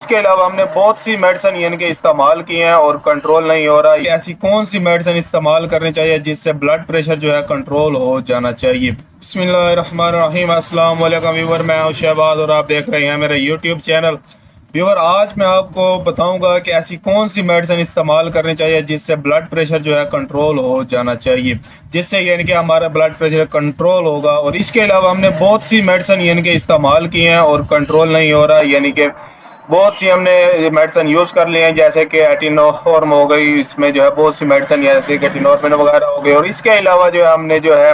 इसके अलावा हमने बहुत सी मेडिसिन यानी कि इस्तेमाल की हैं और कंट्रोल नहीं हो रहा। ऐसी कौन सी मेडिसिन इस्तेमाल करनी चाहिए जिससे ब्लड प्रेशर जो है कंट्रोल हो जाना चाहिए। बिस्मिल्लाहिर्रहमानिर्रहीम, अस्सलाम वालेकुम व्यूअर, मैं हूं शहबाज और आप देख रहे हैं मेरे यूट्यूब चैनल। व्यूअर, आज मैं आपको बताऊंगा कि ऐसी कौन सी मेडिसिन इस्तेमाल करनी चाहिए जिससे ब्लड प्रेशर जो है कंट्रोल हो जाना चाहिए, जिससे यानी कि हमारा ब्लड प्रेशर कंट्रोल होगा। और इसके अलावा हमने बहुत सी मेडिसिन यानी कि इस्तेमाल की हैं और कंट्रोल नहीं हो रहा, यानी कि बहुत सी हमने मेडिसिन यूज़ कर लिए हैं, जैसे कि एटिनोफॉर्म हो गई, इसमें जो है बहुत सी मेडिसिन जैसे कि टिनोरमिन वगैरह हो गई। और इसके अलावा जो है हमने जो है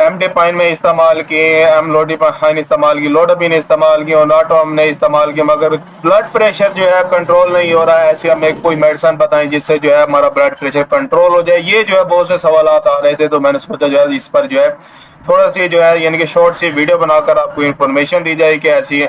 एमडिपाइन में इस्तेमाल किए, एमलोडिपाइन इस्तेमाल की, लोडोपिन इस्तेमाल की और नाटो हमने इस्तेमाल किया, मगर ब्लड प्रेशर जो है कंट्रोल नहीं हो रहा है। ऐसी हमें कोई मेडिसिन बताएं जिससे जो है हमारा ब्लड प्रेशर कंट्रोल हो जाए। ये जो है बहुत से सवाल आ रहे थे, तो मैंने सोचा जो है इस पर जो है थोड़ा सी जो है यानी कि शॉर्ट सी वीडियो बनाकर आपको इन्फॉर्मेशन दी जाए कि ऐसी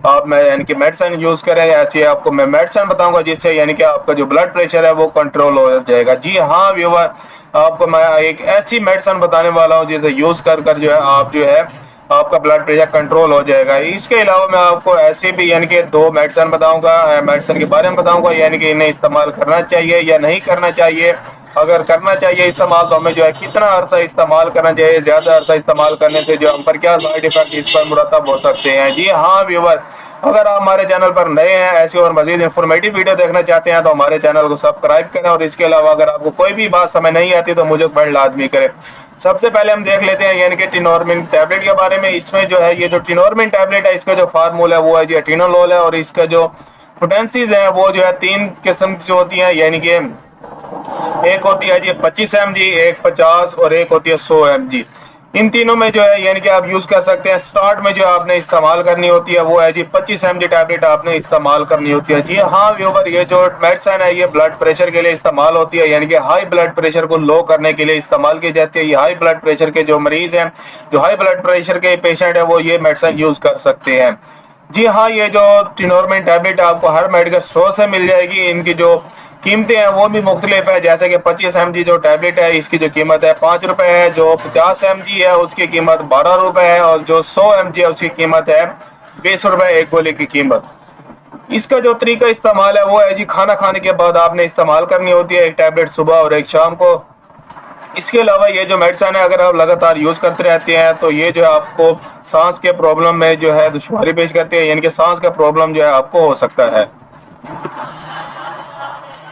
आप मैं यानी कि मेडिसिन यूज करें। ऐसी आपको मैं मेडिसिन बताऊंगा जिससे यानी कि आपका जो ब्लड प्रेशर है वो कंट्रोल हो जाएगा। जी हाँ व्यूअर, आपको मैं एक ऐसी मेडिसिन बताने वाला हूँ जिसे यूज कर कर जो है आप जो है आपका ब्लड प्रेशर कंट्रोल हो जाएगा। इसके अलावा मैं आपको ऐसे भी यानी कि दो मेडिसिन बताऊंगा, मेडिसिन के बारे में बताऊंगा, यानी कि इन्हें इस्तेमाल करना चाहिए या नहीं करना चाहिए। अगर करना चाहिए इस्तेमाल तो हमें जो है कितना अरसा इस्तेमाल करना चाहिए, ज्यादा अरसा इस्तेमाल करने से जो हम पर क्या साइड इफेक्ट इस पर मुरतब हो सकते हैं। जी हाँ व्यूअर, अगर आप हमारे चैनल पर नए हैं, ऐसी और मजीद इन्फॉर्मेटिव वीडियो देखना चाहते हैं तो हमारे चैनल को सब्सक्राइब करें। और इसके अलावा अगर आपको कोई भी बात समझ नहीं आती तो मुझे कमेंट लाजमी करें। सबसे पहले हम देख लेते हैं यानी कि टिनोरमिन टैबलेट के बारे में। इसमें जो है ये जो टिनोरमिन टैबलेट है, इसका जो फार्मूला है वो है जी टिनोलोल है, और इसका जो पोटेंसीज है वो जो है तीन किस्म की होती है, यानी कि एक होती है जी 25 mg, एक 50 और एक होती है 100 mg। इन तीनों में जो है यानी कि आप यूज कर सकते हैं। स्टार्ट में जो आपने इस्तेमाल करनी होती है वो है जी 25 mg टैबलेट आपने इस्तेमाल करनी होती है। जी हाँ व्यूअर, ये जो मेडिसिन है ये ब्लड प्रेशर के लिए इस्तेमाल होती है, यानी कि हाई ब्लड प्रेशर को लो करने के लिए इस्तेमाल की जाती है। ये हाई ब्लड प्रेशर के जो मरीज हैं, जो हाई ब्लड प्रेशर के पेशेंट है, वो ये मेडिसिन यूज कर सकते हैं। जी हाँ, ये जो टिनोरमिन टैबलेट आपको हर मेडिकल स्टोर से मिल जाएगी। इनकी जो कीमतें हैं वो भी मुख्तलिफ है, जैसे कि 25 mg जो टैबलेट है इसकी जो कीमत है 5 रुपए है, जो 50 mg है उसकी कीमत 12 रुपए है, और जो 100 mg है उसकी कीमत है 20 रुपए एक गोली की कीमत। इसका जो तरीका इस्तेमाल है वो है जी खाना खाने के बाद आपने इस्तेमाल करनी होती है, एक टैबलेट सुबह और एक शाम को। इसके अलावा ये जो मेडिसिन है अगर आप लगातार यूज करते रहते हैं तो ये जो है आपको सांस के प्रॉब्लम में जो है दुश्वारी पेश करती है, यानी कि सांस का प्रॉब्लम जो है आपको हो सकता है।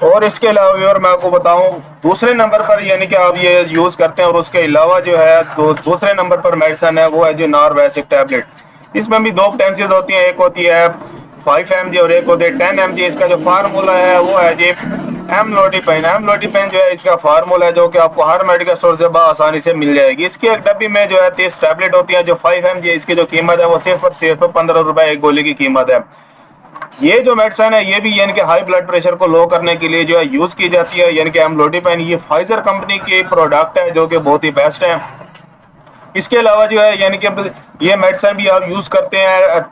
और इसके अलावा व्यूअर मैं आपको बताऊं, दूसरे नंबर पर यानी कि आप ये यूज करते हैं और उसके अलावा जो है दूसरे नंबर पर मेडिसिन है वो है जो नॉर्वेसिक टैबलेट। इसमें भी दो पोटेंसीज होती हैं, एक होती है 5 mg और एक होती है 10 mg। इसका जो फार्मूला है वो है जी एमलोडिपाइन। एमलोडिपाइन जो है इसका फार्मूला है, जो कि आपको हर मेडिकल स्टोर से आसानी से मिल जाएगी। इसकी एक डब्बी में जो है 30 टैबलेट होती है, जो 5 mg इसकी जो कीमत है वो सिर्फ और सिर्फ 15 रुपए एक गोली की कीमत है। ये जो मेडिसिन है ये भी यानी कि हाई ब्लड प्रेशर को लो करने के लिए जो है यूज की जाती है, यानी कि एमलोडिपाइन। ये फाइजर कंपनी की प्रोडक्ट है जो कि बहुत ही बेस्ट है। इसके अलावा जो है यानी कि ये मेडिसिन भी आप यूज करते हैं,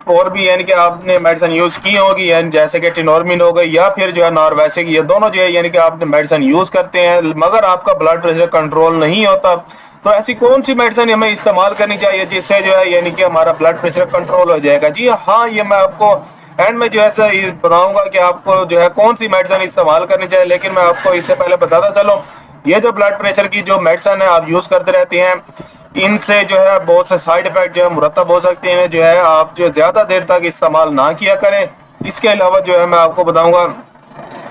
और भी यानी कि आपने मेडिसिन यूज की होगी, यानी जैसे कि टिनोरमिन हो गई या फिर जो है नॉर्वेसिक, ये दोनों जो है यानी कि आपने मेडिसिन यूज करते हैं मगर आपका ब्लड प्रेशर कंट्रोल नहीं होता। तो ऐसी कौन सी मेडिसिन हमें इस्तेमाल करनी चाहिए जिससे जो है यानी कि हमारा ब्लड प्रेशर कंट्रोल हो जाएगा। जी हाँ, ये मैं आपको एंड में जो है ये बताऊंगा कि आपको जो है कौन सी मेडिसिन इस्तेमाल करनी चाहिए, लेकिन मैं आपको इससे पहले बताता चलो, ये जो ब्लड प्रेशर की जो मेडिसिन है आप यूज करते रहते हैं, इनसे जो है बहुत से साइड इफेक्ट जो है मुरतब हो सकते हैं, जो है आप जो ज्यादा देर तक इस्तेमाल ना किया करें। इसके अलावा जो है मैं आपको बताऊंगा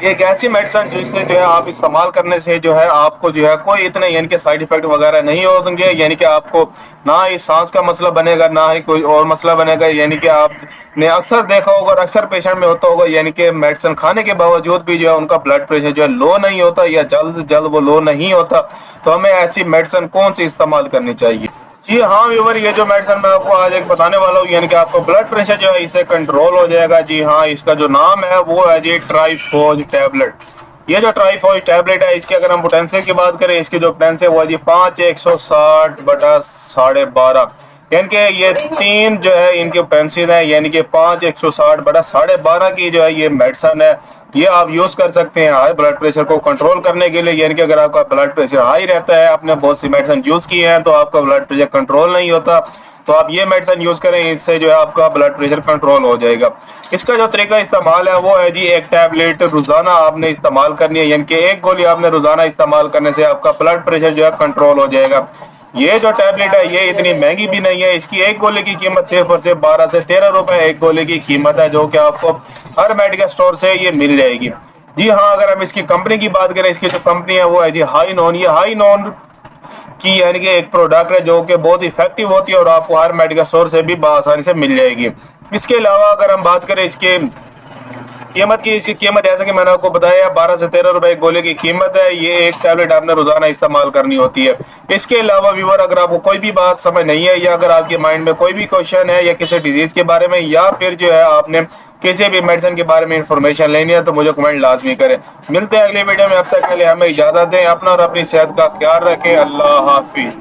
एक ऐसी मेडिसिन जिससे जो है आप इस्तेमाल करने से जो है आपको जो है कोई इतने यानी कि साइड इफेक्ट वगैरह नहीं होंगे, यानी कि आपको ना ही सांस का मसला बनेगा ना ही कोई और मसला बनेगा। यानी कि आपने अक्सर देखा होगा और अक्सर पेशेंट में होता होगा, यानी कि मेडिसिन खाने के बावजूद भी जो है उनका ब्लड प्रेशर जो है लो नहीं होता या जल्द से जल्द वो लो नहीं होता। तो हमें ऐसी मेडिसिन कौन सी इस्तेमाल करनी चाहिए। जी हाँ व्यूअर, ये जो मेडिसिन मैं आपको आज एक बताने वाला हूँ, यानी कि आपको ब्लड प्रेशर जो है इससे कंट्रोल हो जाएगा। जी हाँ, इसका जो नाम है वो है जी ट्राइफोज टैबलेट। ये जो ट्राइफोज टैबलेट है इसकी अगर हम पोटेंशियल की बात करें, इसकी जो पोटेंशियल वो है जी 5/160/12। यानी कि ये 3 जो है इनके पेंसिल है, यानी कि 5 160 बटा 12.5 की जो है ये मेडिसिन है। ये आप यूज कर सकते हैं हाई ब्लड प्रेशर को कंट्रोल करने के लिए। यानी कि अगर आपका ब्लड प्रेशर हाई रहता है, आपने बहुत सी मेडिसिन यूज की है तो आपका ब्लड प्रेशर कंट्रोल नहीं होता, तो आप ये मेडिसिन यूज करें, इससे जो है आपका ब्लड प्रेशर कंट्रोल हो जाएगा। इसका जो तरीका इस्तेमाल है वो है जी, एक टैबलेट रोजाना आपने इस्तेमाल करनी है, यानी कि एक गोली आपने रोजाना इस्तेमाल करने से आपका ब्लड प्रेशर जो है कंट्रोल हो जाएगा। ये जो टैबलेट है ये इतनी महंगी भी नहीं है, इसकी एक गोली की कीमत सिर्फ और सिर्फ 12 से 13 रुपए एक गोली की कीमत है, जो कि आपको हर मेडिकल स्टोर से ये मिल जाएगी। जी हाँ, अगर हम इसकी कंपनी की बात करें, इसकी जो कंपनी है वो है जी हाई नॉन। ये हाई नॉन की यानी कि एक प्रोडक्ट है जो कि बहुत इफेक्टिव होती है और आपको हर मेडिकल स्टोर से भी आसानी से मिल जाएगी। इसके अलावा अगर हम बात करें इसके कीमत की, इसकी कीमत जैसा कि मैंने आपको बताया 12 से 13 रुपए एक गोली की कीमत है। ये एक टैबलेट आपने रोजाना इस्तेमाल करनी होती है। इसके अलावा व्यूअर, अगर आपको कोई भी बात समझ नहीं है या अगर आपके माइंड में कोई भी क्वेश्चन है या किसी डिजीज के बारे में या फिर जो है आपने किसी भी मेडिसिन के बारे में इंफॉर्मेशन लेनी है तो मुझे कमेंट लाजमी करें। मिलते हैं अगली वीडियो में, अब तक के लिए हमें इजाजत दें। अपना और अपनी सेहत का ख्याल रखें। अल्लाह हाफिज।